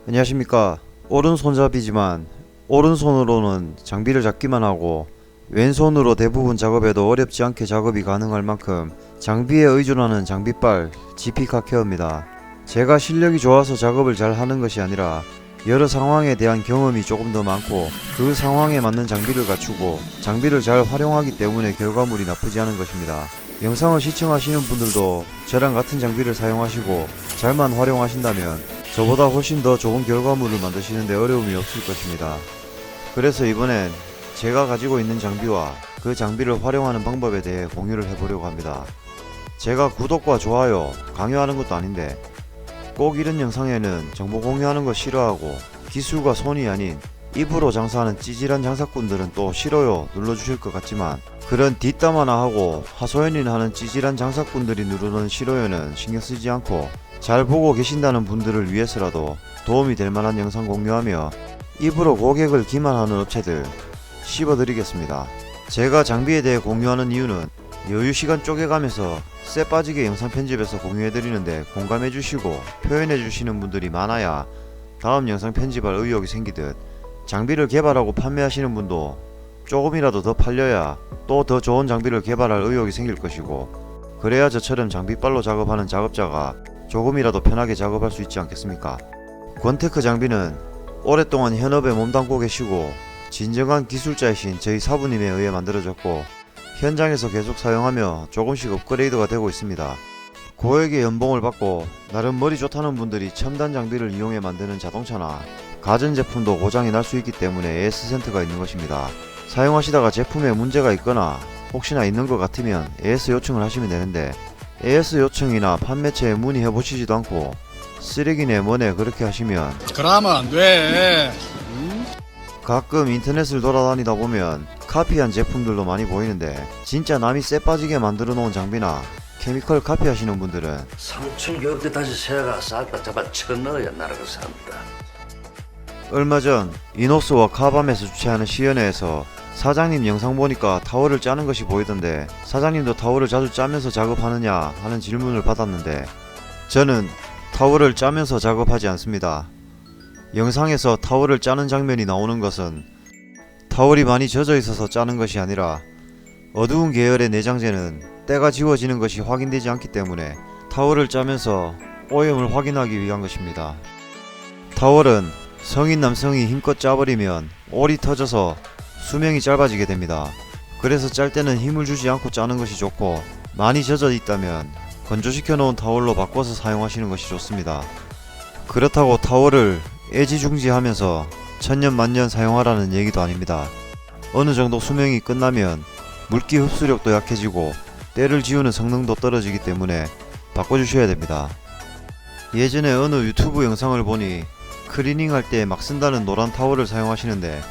안녕하십니까. 오른손잡이지만 오른손으로는 장비를 잡기만 하고 왼손으로 대부분 작업에도 어렵지 않게 작업이 가능할 만큼 장비에 의존하는 장비빨 GP카케어입니다. 제가 실력이 좋아서 작업을 잘 하는 것이 아니라 여러 상황에 대한 경험이 조금 더 많고 그 상황에 맞는 장비를 갖추고 장비를 잘 활용하기 때문에 결과물이 나쁘지 않은 것입니다. 영상을 시청하시는 분들도 저랑 같은 장비를 사용하시고 잘만 활용하신다면 저보다 훨씬 더 좋은 결과물을 만드시는데 어려움이 없을 것입니다. 그래서 이번엔 제가 가지고 있는 장비와 그 장비를 활용하는 방법에 대해 공유를 해보려고 합니다. 제가 구독과 좋아요 강요하는 것도 아닌데 꼭 이런 영상에는 정보 공유하는 거 싫어하고 기술과 손이 아닌 입으로 장사하는 찌질한 장사꾼들은 또 싫어요 눌러주실 것 같지만 그런 뒷담 화나 하고 하소연이나 하는 찌질한 장사꾼들이 누르는 싫어요는 신경쓰지 않고 잘 보고 계신다는 분들을 위해서라도 도움이 될 만한 영상 공유하며 입으로 고객을 기만하는 업체들 씹어드리겠습니다. 제가 장비에 대해 공유하는 이유는 여유시간 쪼개가면서 쎄 빠지게 영상 편집해서 공유해드리는데 공감해주시고 표현해주시는 분들이 많아야 다음 영상 편집할 의욕이 생기듯 장비를 개발하고 판매하시는 분도 조금이라도 더 팔려야 또 더 좋은 장비를 개발할 의욕이 생길 것이고 그래야 저처럼 장비빨로 작업하는 작업자가 조금이라도 편하게 작업할 수 있지 않겠습니까? 권테크 장비는 오랫동안 현업에 몸담고 계시고 진정한 기술자이신 저희 사부님에 의해 만들어졌고 현장에서 계속 사용하며 조금씩 업그레이드가 되고 있습니다. 고액의 연봉을 받고 나름 머리 좋다는 분들이 첨단 장비를 이용해 만드는 자동차나 가전제품도 고장이 날 수 있기 때문에 AS센터가 있는 것입니다. 사용하시다가 제품에 문제가 있거나 혹시나 있는 것 같으면 AS 요청을 하시면 되는데 AS 요청이나 판매처에 문의해 보시지도 않고 쓰레기네 뭐네 그렇게 하시면 그러면 안 돼. 가끔 인터넷을 돌아다니다 보면 카피한 제품들도 많이 보이는데 진짜 남이 쎄 빠지게 만들어 놓은 장비나 케미컬 카피하시는 분들은 상층 교육대 다시 세가 싹다 잡아 쳐넣어야 나라가 산다. 얼마 전 이노스와 카밤에서 주최하는 시연회에서 사장님 영상 보니까 타월을 짜는 것이 보이던데 사장님도 타월을 자주 짜면서 작업하느냐 하는 질문을 받았는데 저는 타월을 짜면서 작업하지 않습니다. 영상에서 타월을 짜는 장면이 나오는 것은 타월이 많이 젖어 있어서 짜는 것이 아니라 어두운 계열의 내장재는 때가 지워지는 것이 확인되지 않기 때문에 타월을 짜면서 오염을 확인하기 위한 것입니다. 타월은 성인 남성이 힘껏 짜버리면 올이 터져서 수명이 짧아지게 됩니다. 그래서 짤 때는 힘을 주지 않고 짜는 것이 좋고 많이 젖어 있다면 건조시켜 놓은 타월로 바꿔서 사용하시는 것이 좋습니다. 그렇다고 타월을 애지중지하면서 천년 만년 사용하라는 얘기도 아닙니다. 어느 정도 수명이 끝나면 물기 흡수력도 약해지고 때를 지우는 성능도 떨어지기 때문에 바꿔주셔야 됩니다. 예전에 어느 유튜브 영상을 보니 클리닝 할 때 막 쓴다는 노란 타월을 사용하시는데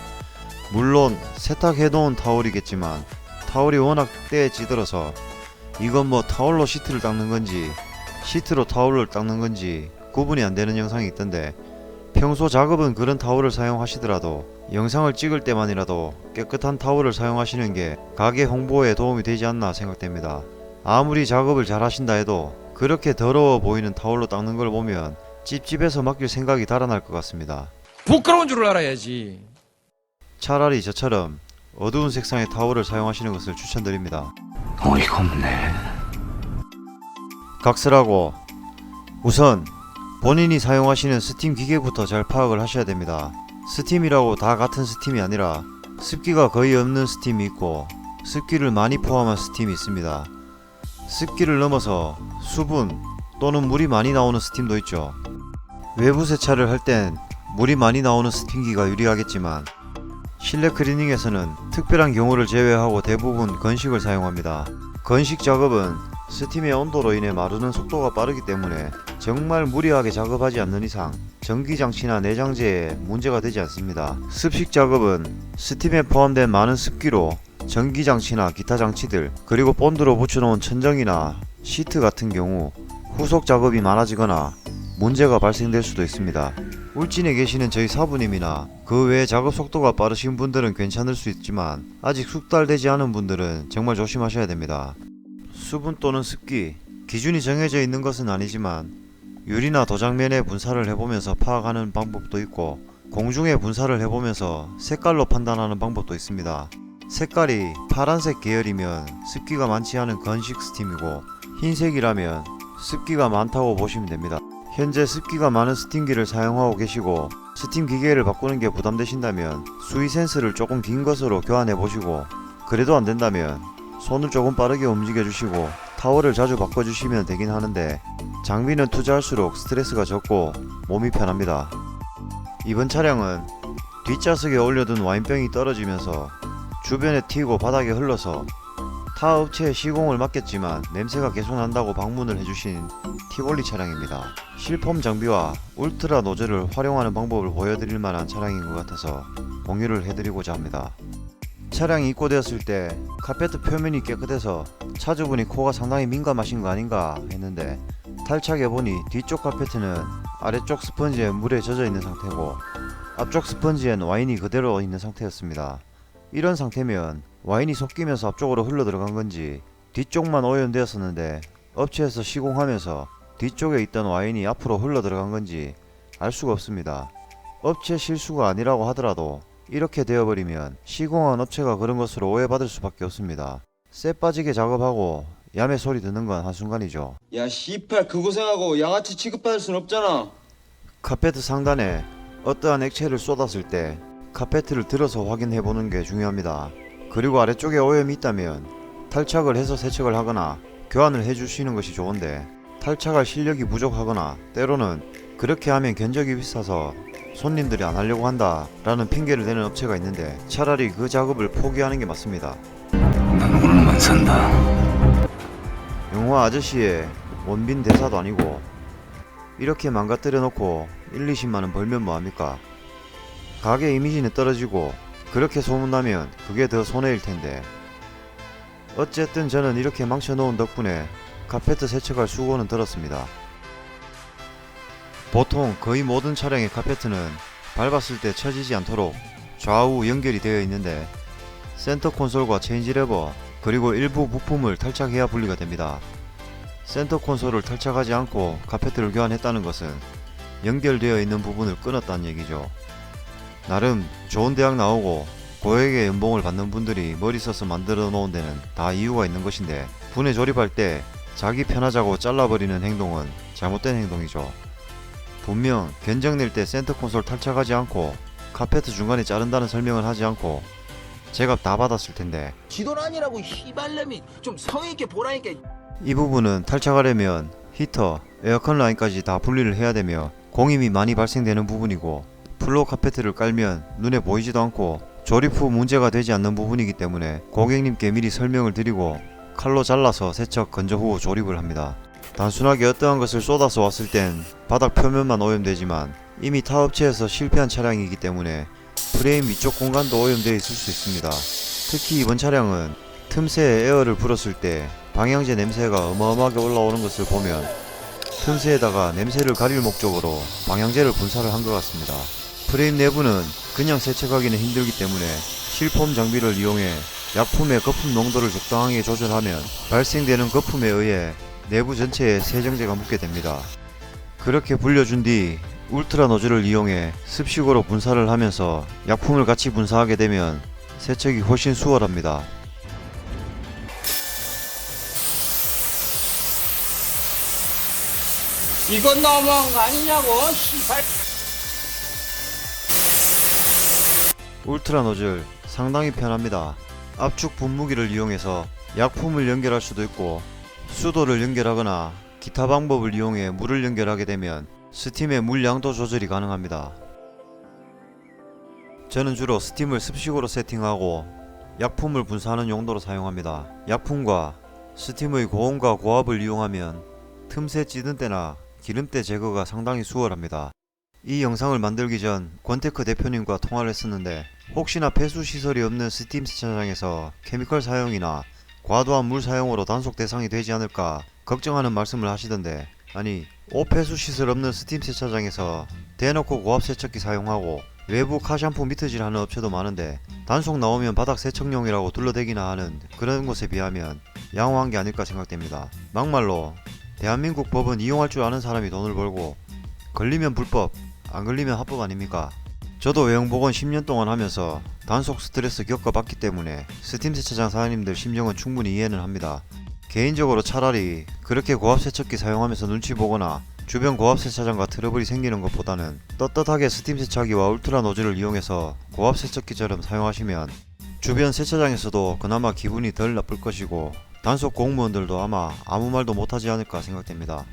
물론 세탁해놓은 타월이겠지만 타월이 워낙 때에 찌들어서 이건 뭐 타월로 시트를 닦는 건지 시트로 타월을 닦는 건지 구분이 안 되는 영상이 있던데 평소 작업은 그런 타월을 사용하시더라도 영상을 찍을 때만이라도 깨끗한 타월을 사용하시는 게 가게 홍보에 도움이 되지 않나 생각됩니다. 아무리 작업을 잘 하신다 해도 그렇게 더러워 보이는 타월로 닦는 걸 보면 찝찝해서 맡길 생각이 달아날 것 같습니다. 부끄러운 줄을 알아야지. 차라리 저처럼 어두운 색상의 타월을 사용하시는 것을 추천드립니다. 어이가 없네. 각설하고 우선 본인이 사용하시는 스팀 기계부터 잘 파악을 하셔야 됩니다. 스팀이라고 다 같은 스팀이 아니라 습기가 거의 없는 스팀이 있고 습기를 많이 포함한 스팀이 있습니다. 습기를 넘어서 수분 또는 물이 많이 나오는 스팀도 있죠. 외부 세차를 할 땐 물이 많이 나오는 스팀기가 유리하겠지만 실내 클리닝에서는 특별한 경우를 제외하고 대부분 건식을 사용합니다. 건식 작업은 스팀의 온도로 인해 마르는 속도가 빠르기 때문에 정말 무리하게 작업하지 않는 이상 전기장치나 내장재에 문제가 되지 않습니다. 습식 작업은 스팀에 포함된 많은 습기로 전기장치나 기타 장치들 그리고 본드로 붙여놓은 천정이나 시트 같은 경우 후속 작업이 많아지거나 문제가 발생될 수도 있습니다. 울진에 계시는 저희 사부님이나 그 외에 작업 속도가 빠르신 분들은 괜찮을 수 있지만 아직 숙달되지 않은 분들은 정말 조심하셔야 됩니다. 수분 또는 습기 기준이 정해져 있는 것은 아니지만 유리나 도장면에 분사를 해보면서 파악하는 방법도 있고 공중에 분사를 해보면서 색깔로 판단하는 방법도 있습니다. 색깔이 파란색 계열이면 습기가 많지 않은 건식 스팀이고 흰색이라면 습기가 많다고 보시면 됩니다. 현재 습기가 많은 스팀기를 사용하고 계시고 스팀 기계를 바꾸는 게 부담되신다면 수위 센스를 조금 긴 것으로 교환해 보시고 그래도 안 된다면 손을 조금 빠르게 움직여 주시고 타월을 자주 바꿔 주시면 되긴 하는데 장비는 투자할수록 스트레스가 적고 몸이 편합니다. 이번 차량은 뒷좌석에 올려둔 와인병이 떨어지면서 주변에 튀고 바닥에 흘러서 타 업체에 시공을 맡겼지만 냄새가 계속 난다고 방문을 해주신 티볼리 차량입니다. 실폼 장비와 울트라 노즐을 활용하는 방법을 보여드릴 만한 차량인 것 같아서 공유를 해드리고자 합니다. 차량이 입고되었을 때 카페트 표면이 깨끗해서 차주분이 코가 상당히 민감하신 거 아닌가 했는데 탈착해보니 뒤쪽 카페트는 아래쪽 스펀지에 물에 젖어 있는 상태고 앞쪽 스펀지엔 와인이 그대로 있는 상태였습니다. 이런 상태면 와인이 섞이면서 앞쪽으로 흘러 들어간 건지 뒤쪽만 오염되었었는데 업체에서 시공하면서 뒤쪽에 있던 와인이 앞으로 흘러 들어간 건지 알 수가 없습니다. 업체 실수가 아니라고 하더라도 이렇게 되어버리면 시공한 업체가 그런 것으로 오해받을 수밖에 없습니다. 쇠 빠지게 작업하고 야매 소리 듣는 건 한순간이죠. 야 씨팔 그 고생하고 양아치 취급받을 순 없잖아. 카페트 상단에 어떠한 액체를 쏟았을 때 카페트를 들어서 확인해 보는 게 중요합니다. 그리고 아래쪽에 오염이 있다면 탈착을 해서 세척을 하거나 교환을 해 주시는 것이 좋은데 탈착할 실력이 부족하거나 때로는 그렇게 하면 견적이 비싸서 손님들이 안 하려고 한다 라는 핑계를 대는 업체가 있는데 차라리 그 작업을 포기하는 게 맞습니다. 난 오늘만 산다. 영화 아저씨의 원빈 대사도 아니고 이렇게 망가뜨려 놓고 1, 20만원 벌면 뭐합니까? 가게 이미지는 떨어지고 그렇게 소문나면 그게 더 손해일 텐데 어쨌든 저는 이렇게 망쳐놓은 덕분에 카페트 세척할 수고는 들었습니다. 보통 거의 모든 차량의 카페트는 밟았을 때 처지지 않도록 좌우 연결이 되어 있는데 센터 콘솔과 체인지 레버 그리고 일부 부품을 탈착해야 분리가 됩니다. 센터 콘솔을 탈착하지 않고 카페트를 교환했다는 것은 연결되어 있는 부분을 끊었다는 얘기죠. 나름 좋은 대학 나오고 고액의 연봉을 받는 분들이 머리 써서 만들어 놓은 데는 다 이유가 있는 것인데 분해 조립할 때 자기 편하자고 잘라버리는 행동은 잘못된 행동이죠. 분명 견적 낼 때 센터 콘솔 탈착하지 않고 카페트 중간에 자른다는 설명을 하지 않고 제값 다 받았을 텐데 지도란이라고 희발렘이 좀 성의있게 보라니까. 이 부분은 탈착하려면 히터, 에어컨 라인까지 다 분리를 해야 되며 공임이 많이 발생되는 부분이고 플로어 카페트를 깔면 눈에 보이지도 않고 조립 후 문제가 되지 않는 부분이기 때문에 고객님께 미리 설명을 드리고 칼로 잘라서 세척 건조 후 조립을 합니다. 단순하게 어떠한 것을 쏟아서 왔을 땐 바닥 표면만 오염되지만 이미 타 업체에서 실패한 차량이기 때문에 프레임 위쪽 공간도 오염되어 있을 수 있습니다. 특히 이번 차량은 틈새에 에어를 불었을 때 방향제 냄새가 어마어마하게 올라오는 것을 보면 틈새에다가 냄새를 가릴 목적으로 방향제를 분사를 한 것 같습니다. 프레임 내부는 그냥 세척하기는 힘들기 때문에 실폼 장비를 이용해 약품의 거품 농도를 적당하게 조절하면 발생되는 거품에 의해 내부 전체에 세정제가 묻게 됩니다. 그렇게 불려준 뒤 울트라 노즐을 이용해 습식으로 분사를 하면서 약품을 같이 분사하게 되면 세척이 훨씬 수월합니다. 이건 너무한 거 아니냐고 씨발. 울트라 노즐 상당히 편합니다. 압축 분무기를 이용해서 약품을 연결할 수도 있고 수도를 연결하거나 기타 방법을 이용해 물을 연결하게 되면 스팀의 물량도 조절이 가능합니다. 저는 주로 스팀을 습식으로 세팅하고 약품을 분사하는 용도로 사용합니다. 약품과 스팀의 고온과 고압을 이용하면 틈새 찌든 때나 기름때 제거가 상당히 수월합니다. 이 영상을 만들기 전 권테크 대표님과 통화를 했었는데 혹시나 폐수 시설이 없는 스팀 세차장에서 케미컬 사용이나 과도한 물 사용으로 단속 대상이 되지 않을까 걱정하는 말씀을 하시던데 아니 오폐수 시설 없는 스팀 세차장에서 대놓고 고압 세척기 사용하고 외부 카샴푸 미트질 하는 업체도 많은데 단속 나오면 바닥 세척용이라고 둘러대기나 하는 그런 곳에 비하면 양호한 게 아닐까 생각됩니다. 막말로 대한민국 법은 이용할 줄 아는 사람이 돈을 벌고 걸리면 불법, 안 걸리면 합법 아닙니까? 저도 외형복원 10년 동안 하면서 단속 스트레스 겪어봤기 때문에 스팀 세차장 사장님들 심정은 충분히 이해는 합니다. 개인적으로 차라리 그렇게 고압 세척기 사용하면서 눈치 보거나 주변 고압 세차장과 트러블이 생기는 것보다는 떳떳하게 스팀 세차기와 울트라 노즐을 이용해서 고압 세척기처럼 사용하시면 주변 세차장에서도 그나마 기분이 덜 나쁠 것이고 단속 공무원들도 아마 아무 말도 못하지 않을까 생각됩니다.